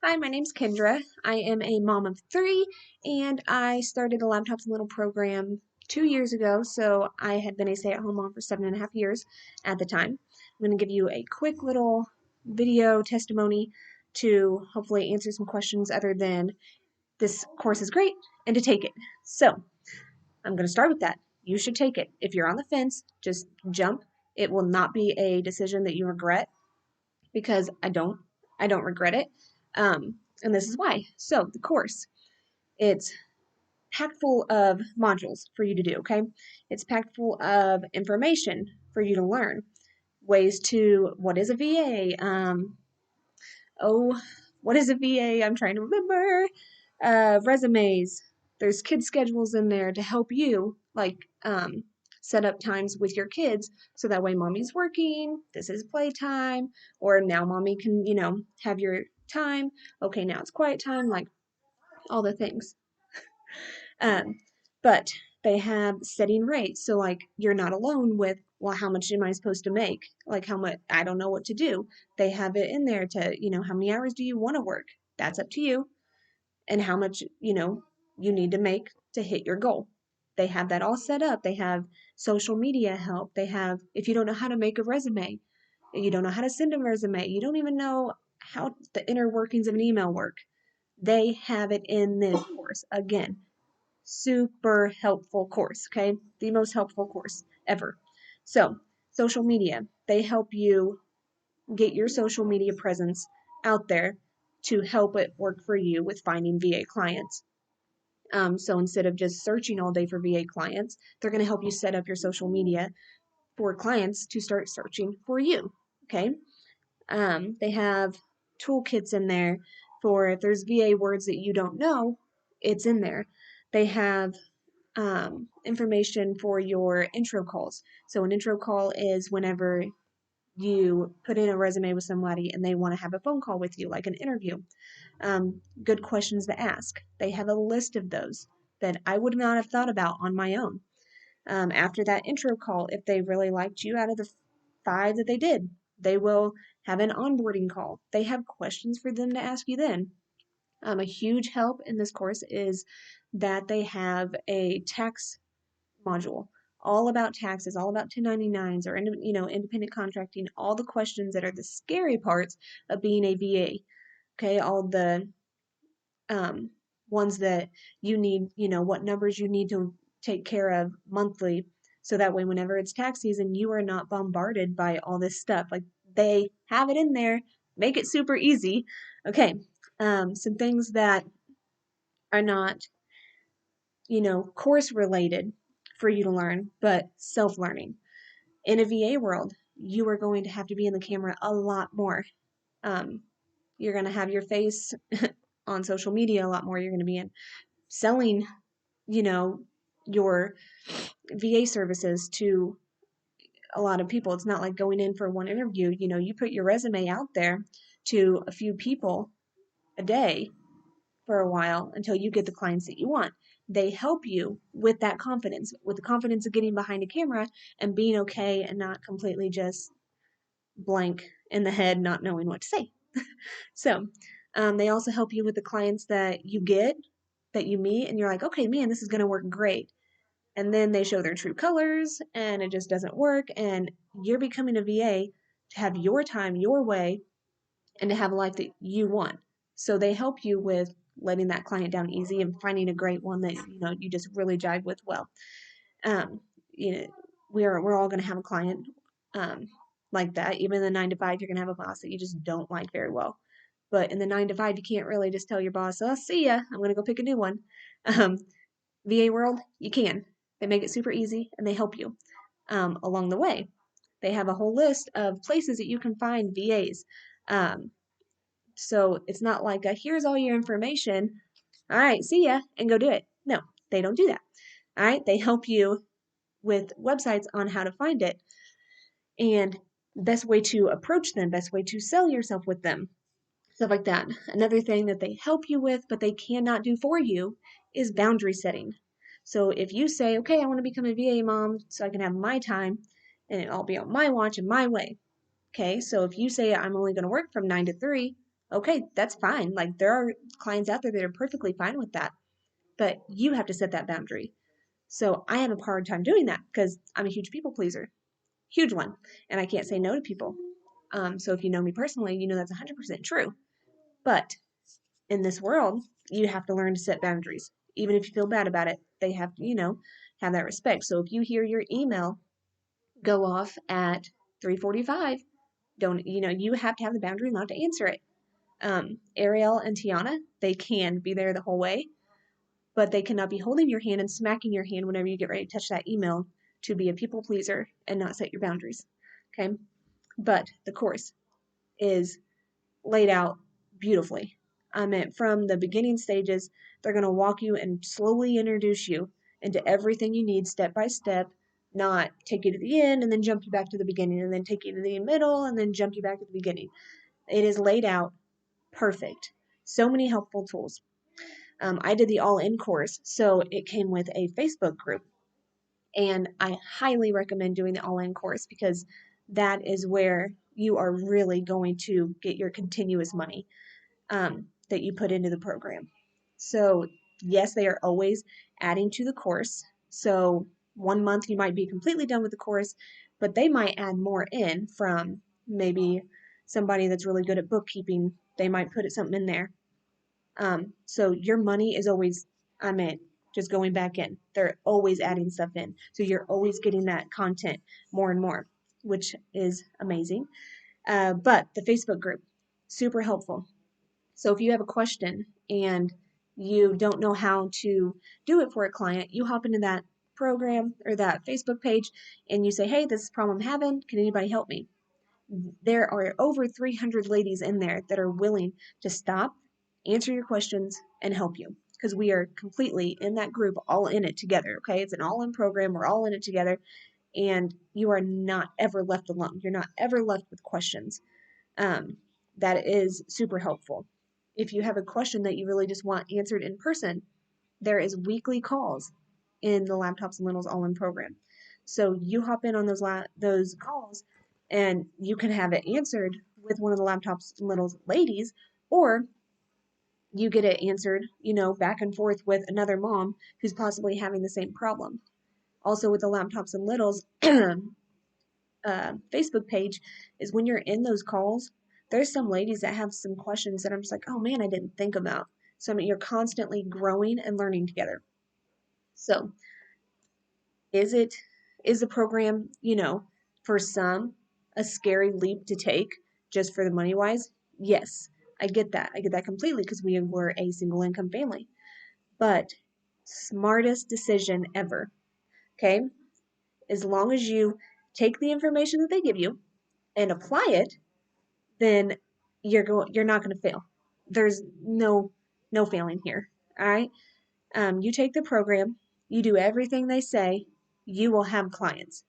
Hi, my name's Kindra. I am a mom of three, and I started the Laptops and Little program 2 years ago, so I had been a stay-at-home mom for 7.5 years at the time. I'm going to give you a quick little video testimony to hopefully answer some questions other than this course is great and to take it. So, I'm going to start with that. You should take it. If you're on the fence, just jump. It will not be a decision that you regret because I don't regret it. And this is why. So the course, it's packed full of modules for you to do, okay? It's packed full of information for you to learn. Ways to, what is a VA? Oh, what is a VA? I'm trying to remember. Resumes. There's kid schedules in there to help you, set up times with your kids so that way mommy's working, this is playtime, or now mommy can, have your time. Okay, now it's quiet time, like all the things. Um, but they have setting rates. So like you're not alone with, well, how much am I supposed to make? Like how much, I don't know what to do. They have it in there to, how many hours do you want to work? That's up to you. And how much, you need to make to hit your goal. They have that all set up. They have social media help. They have, if you don't know how to make a resume, you don't know how to send a resume, you don't even know how the inner workings of an email work, they have it in this course. Again, super helpful course, okay? The most helpful course ever. So, social media, they help you get your social media presence out there to help it work for you with finding VA clients. So instead of just searching all day for VA clients, they're going to help you set up your social media for clients to start searching for you. Okay. They have toolkits in there for if there's VA words that you don't know, it's in there. They have information for your intro calls. So an intro call is whenever you put in a resume with somebody and they want to have a phone call with you, like an interview. Good questions to ask. They have a list of those that I would not have thought about on my own. After that intro call, if they really liked you out of the 5 that they did, they will have an onboarding call. They have questions for them to ask you then. A huge help in this course is that they have a tax module all about taxes, all about 1099s or independent contracting, all the questions that are the scary parts of being a VA. Okay, all the um, ones that you need, what numbers you need to take care of monthly, so that way whenever it's tax season, you are not bombarded by all this stuff. Like they have it in there, make it super easy. Okay, some things that are not, course related for you to learn, but self-learning. In a VA world, you are going to have to be in the camera a lot more. Um, you're going to have your face on social media a lot more. You're going to be selling, you know, your VA services to a lot of people. It's not like going in for one interview. You put your resume out there to a few people a day for a while until you get the clients that you want. They help you with that confidence, with the confidence of getting behind a camera and being okay and not completely just blank in the head, not knowing what to say. So, they also help you with the clients that you get, that you meet, and you're like, okay, man, this is going to work great. And then they show their true colors and it just doesn't work. And you're becoming a VA to have your time, your way, and to have a life that you want. So they help you with letting that client down easy and finding a great one that you just really jive with well. Um, you know, we're all going to have a client um, like that. Even in the 9 to 5, you're going to have a boss that you just don't like very well. But in the 9 to 5, you can't really just tell your boss, "Oh, see ya. I'm going to go pick a new one." Um, VA world, you can. They make it super easy and they help you along the way. They have a whole list of places that you can find VAs. Um, so it's not like here's all your information. All right, see ya, and go do it. No, they don't do that. All right, they help you with websites on how to find it and best way to approach them, best way to sell yourself with them, stuff like that. Another thing that they help you with, but they cannot do for you, is boundary setting. So if you say, okay, I want to become a VA mom so I can have my time and I'll be on my watch and my way. Okay, so if you say I'm only going to work from 9 to 3, Okay, that's fine. Like there are clients out there that are perfectly fine with that, but you have to set that boundary. So I have a hard time doing that because I'm a huge people pleaser, huge one, and I can't say no to people. So if you know me personally, you know that's 100% true. But in this world, you have to learn to set boundaries. Even if you feel bad about it, they have to, have that respect. So if you hear your email go off at 3:45, don't, you have to have the boundary not to answer it. Ariel and Tiana, they can be there the whole way, but they cannot be holding your hand and smacking your hand whenever you get ready to touch that email to be a people pleaser and not set your boundaries. Okay. But the course is laid out beautifully. I mean, from the beginning stages, they're going to walk you and slowly introduce you into everything you need step by step, not take you to the end and then jump you back to the beginning and then take you to the middle and then jump you back to the beginning. It is laid out perfect. So many helpful tools. I did the all in course, so it came with a Facebook group. And I highly recommend doing the all in course because that is where you are really going to get your continuous money that you put into the program. So, yes, they are always adding to the course. So, 1 month you might be completely done with the course, but they might add more in from maybe somebody that's really good at bookkeeping. They might put something in there. So your money is always, I mean, just going back in. They're always adding stuff in. So you're always getting that content more and more, which is amazing. But the Facebook group, super helpful. So if you have a question and you don't know how to do it for a client, you hop into that program or that Facebook page and you say, hey, this is a problem I'm having. Can anybody help me? There are over 300 ladies in there that are willing to stop, answer your questions, and help you because we are completely in that group, all in it together. Okay, it's an all in program, we're all in it together, and you are not ever left alone. You're not ever left with questions. Um, that is super helpful. If you have a question that you really just want answered in person, there is weekly calls in the Laptops and Littles all-in program. So you hop in on those calls and you can have it answered with one of the Laptops and Littles ladies, or you get it answered, back and forth with another mom who's possibly having the same problem. Also with the Laptops and Littles Facebook page is when you're in those calls, there's some ladies that have some questions that I'm just like, oh man, I didn't think about. So I mean, you're constantly growing and learning together. So is the program, for some a scary leap to take just for the money wise? Yes, I get that. I get that completely because we were a single income family. But smartest decision ever. Okay? As long as you take the information that they give you and apply it, then you're not going to fail. There's no failing here. All right? You take the program, you do everything they say, you will have clients.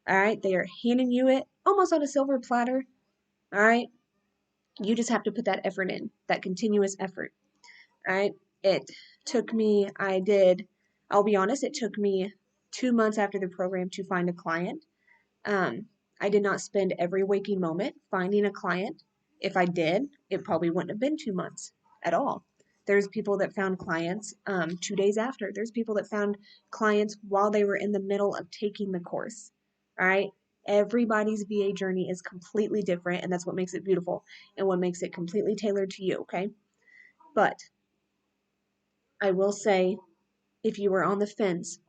All right, they are handing you it almost on a silver platter. All right, you just have to put that effort in, that continuous effort. All right, it took me, I'll be honest, it took me 2 months after the program to find a client. Um, I did not spend every waking moment finding a client. If I did, it probably wouldn't have been 2 months at all. There's people that found clients 2 days after. There's people that found clients while they were in the middle of taking the course. All right. Everybody's VA journey is completely different, and that's what makes it beautiful and what makes it completely tailored to you. Okay. But I will say, if you were on the fence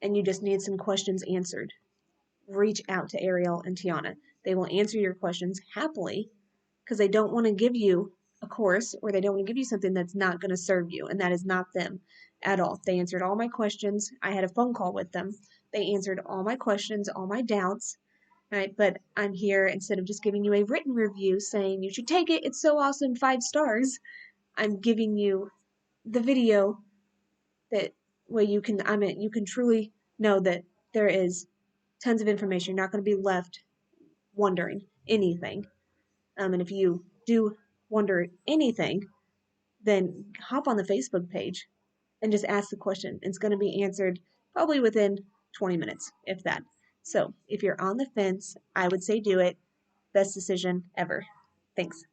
and you just need some questions answered, reach out to Ariel and Tiana. They will answer your questions happily because they don't want to give you a course or they don't want to give you something that's not going to serve you. And that is not them at all. They answered all my questions. I had a phone call with them. They answered all my questions, all my doubts. Right? But I'm here instead of just giving you a written review saying you should take it, it's so awesome, 5 stars. I'm giving you the video that way you can truly know that there is tons of information. You're not going to be left wondering anything. And if you do wonder anything, then hop on the Facebook page and just ask the question. It's going to be answered probably within 20 minutes, if that. So if you're on the fence, I would say do it. Best decision ever. Thanks.